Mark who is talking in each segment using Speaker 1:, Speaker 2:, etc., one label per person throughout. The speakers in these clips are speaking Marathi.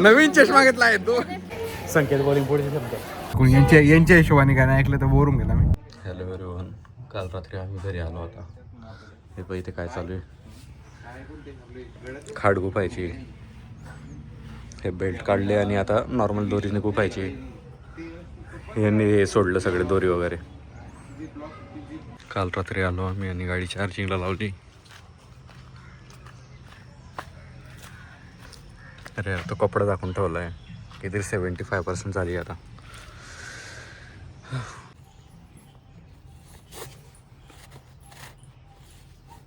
Speaker 1: नवीन चष्मा घेतला आहे तो.
Speaker 2: संकेत बॉलिंग पुढचे शब्द
Speaker 1: यांच्या हिशोबाने गाणं ऐकलं तर बोरून गेला मी.
Speaker 2: हॅलो एव्हरीवन, काल रात्री आम्ही घरी आलो होता. हे पण इथे काय चालू आहे, खाड गुपायची. हे बेल्ट काढले आणि आता नॉर्मल दोरीने गुपायची. यांनी हे सोडलं सगळे दोरी वगैरे. काल रात्री आलो आम्ही आणि गाडी चार्जिंगला लावली. अरे तो कपडा दाखवून ठेवला आहे, किती 75% झाली आता.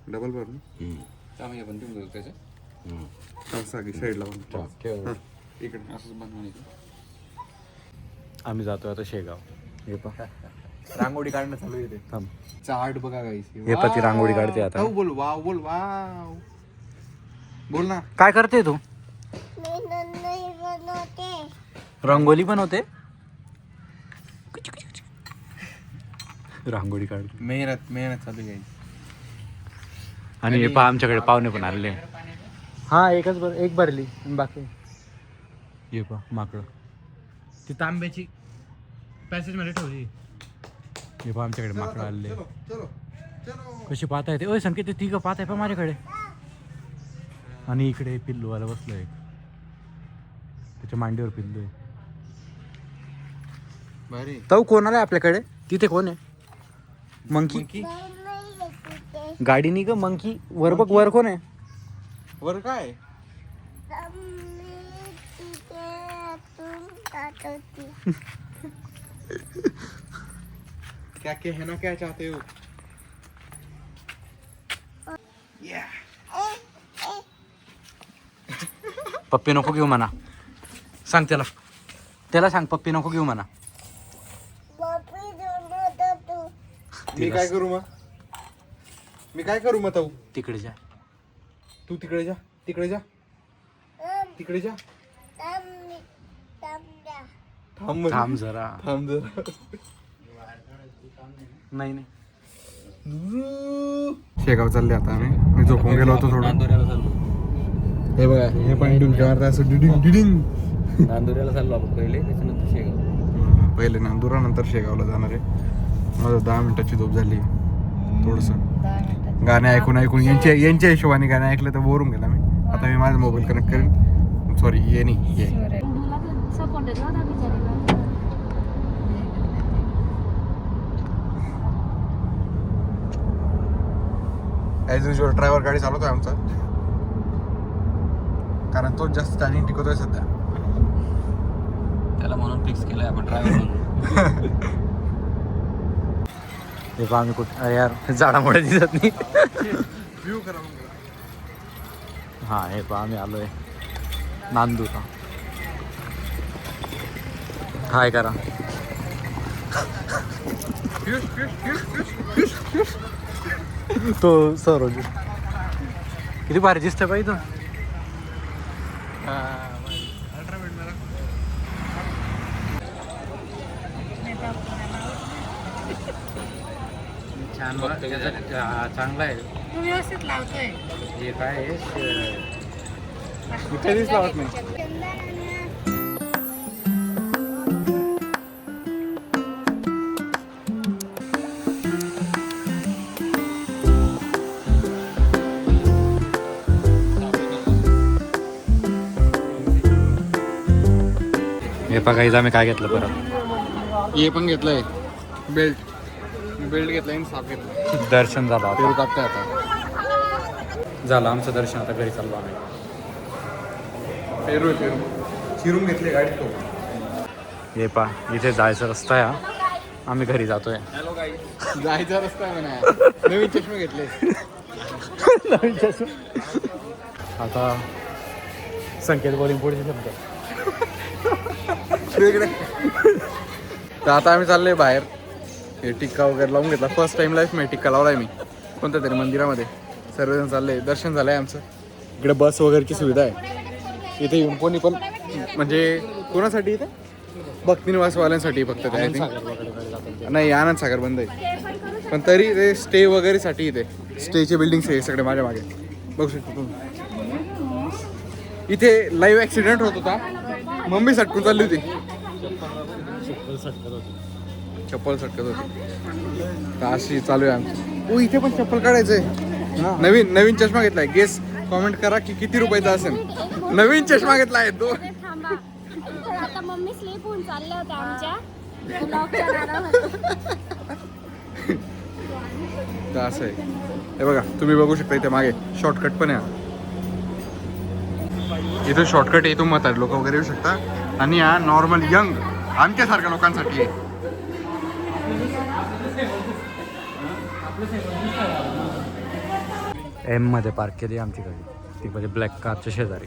Speaker 1: डबल भरून साईडला इकडे असंच बनवून.
Speaker 2: आम्ही जातोय आता शेगाव. हे पहा
Speaker 1: रांगोळी काढणं चालू येते.
Speaker 2: थांब,
Speaker 1: चाट बघा गाईस.
Speaker 2: हे पती रांगोळी काढते आता.
Speaker 1: बोल वाव, बोल वाव, बोल ना.
Speaker 2: काय करते तू? रंगोली बनवते. रांगोळी काढते.
Speaker 1: मेहनत चालू आहे.
Speaker 2: आणि हे पहा आमच्याकडे पाहुणे पण आले. हा एक भरली बाकी. हे पहा माकडं ती तांब्याची पॅसेज मध्ये ठेवली. हे पहा आमच्याकडे माकडं आले. कशी पाहता येते. ओय संकेत, ते तिघं पाहत आहे पहा माझ्याकडे. आणि इकडे पिल्लूवाला बसलोय, त्याच्या मांडीवर पिल्लू आहे. तो कोण आलाय आपल्याकडे? तिथे कोण आहे? मंकी. गाडी नाही ग, मंकी. वर बघ, वर कोण आहे?
Speaker 1: वर काय? क्या कहना क्या चाहते हो?
Speaker 2: पप्पी नको घेऊ म्हणा. सांग त्याला सांग पप्पी नको घेऊ म्हणा.
Speaker 1: मी काय करू मग ताऊ?
Speaker 2: तिकडे जा.
Speaker 1: तू तिकडे जा.
Speaker 2: थांब जरा. नाही
Speaker 1: शेगाव चालले आता आम्ही. मी झोपून गेलो होतो थोडं. हे बघा, हे पण डुलक्यावर असं डिडिंग.
Speaker 2: नांदुऱ्याला चाललो आपण पहिले, त्याच्यानंतर शेगाव.
Speaker 1: पहिले नांदुरा, नंतर शेगावला जाणार आहे. माझं 10 मिनिटाची झोप झाली. थोडंसं गाणे ऐकून यांच्या हिशोबाने गाणे ऐकलं तर बोरून गेला मी. आता मी माझा मोबाईल कनेक्ट करेन. सॉरी, ये नाही ये. ॲज युजल ड्रायव्हर गाडी चालवतोय आमचा, कारण तोच जास्त टायमिंग टिकवतोय सध्या.
Speaker 2: त्याला म्हणून फिक्स केलंय आपण ड्रायव्हर म्हणून. हे पहा आम्ही कुठे. अरे यार, झाडामुळे दिसत नाही.
Speaker 1: व्ह्यू करा.
Speaker 2: हा, हे पहा आम्ही आलोय नांदुरा. हाय करा. तो सरोज किती भारी दिसतोय पाहिजे तो. चांगला आहे.
Speaker 3: व्यवस्थित लावतोय.
Speaker 2: हे काय आहे,
Speaker 1: कधीच लावत नाही.
Speaker 2: हे पहा काही आम्ही काय घेतलं परत.
Speaker 1: हे पण घेतलंय बेल्ट घेतलाय आणि साप घेतला.
Speaker 2: दर्शन झालं
Speaker 1: पेरू
Speaker 2: आता.
Speaker 1: कापताय आता.
Speaker 2: झालं आमचं दर्शन. आता घरी चाललो आम्ही.
Speaker 1: पेरू चिरून घेतले गाडी तो.
Speaker 2: हे पहा इथे जायचा रस्ता आहे. आम्ही घरी जातोय.
Speaker 1: हॅलो गाई. जायचा रस्ता आहे म्हणा. नवीन चष्मे घेतले.
Speaker 2: आता संकेत बॉलिंग पुढचे शब्द.
Speaker 1: तर आता आम्ही चाललोय बाहेर. हे टिक्का वगैरे लावून घेतला. फर्स्ट टाइम लाईफ मी टिक्का लावलाय मी कोणत्या तरी मंदिरामध्ये. सर्वजण चालले. दर्शन झालंय आमचं. इकडे बस वगैरेची सुविधा आहे. इथे येऊन कोणी पण, म्हणजे कोणासाठी इथे भक्तिनिवासवाल्यांसाठी फक्त ते. नाही, आनंद सागर बंद आहे, पण तरी ते स्टे वगैरेसाठी इथे स्टेचे बिल्डिंग्स आहे सगळे माझ्या मागे बघू शकतो तुम्ही. इथे लाईव्ह ऍक्सिडेंट होत होता, मम्मी सटकून चालली होती, चप्पल सटकत होती. तर अशी चालू आहे आमची. इथे पण चप्पल काढायचंय. नवीन चष्मा घेतलाय. गेस कॉमेंट करा की किती रुपयाचा असेल. नवीन चष्मा घेतलाय तो.
Speaker 3: थांबा, तर आता मम्मी स्लीप होऊन चालल्या होत्या आमच्या ब्लॉगच्या नादामध्ये.
Speaker 1: तर असं आहे. हे बघा तुम्ही बघू शकता इथे मागे शॉर्टकट पण आहे. इथं शॉर्टकट आहे, इथून म्हातारे लोक वगैरे येऊ शकता. आणि हा नॉर्मल यंग आमच्यासारख्या लोकांसाठी आहे.
Speaker 2: एम मध्ये पार्क केली आमची गाडी, ती म्हणजे ब्लॅक कारच्या शेजारी.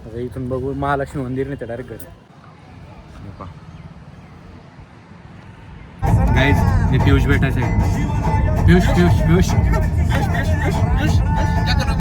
Speaker 2: आता इथून बघू महालक्ष्मी मंदिर नाही तर डायरेक्ट घरी. गाईज हे पियुष भेटायचं आहे. पियुष पियुष पियुष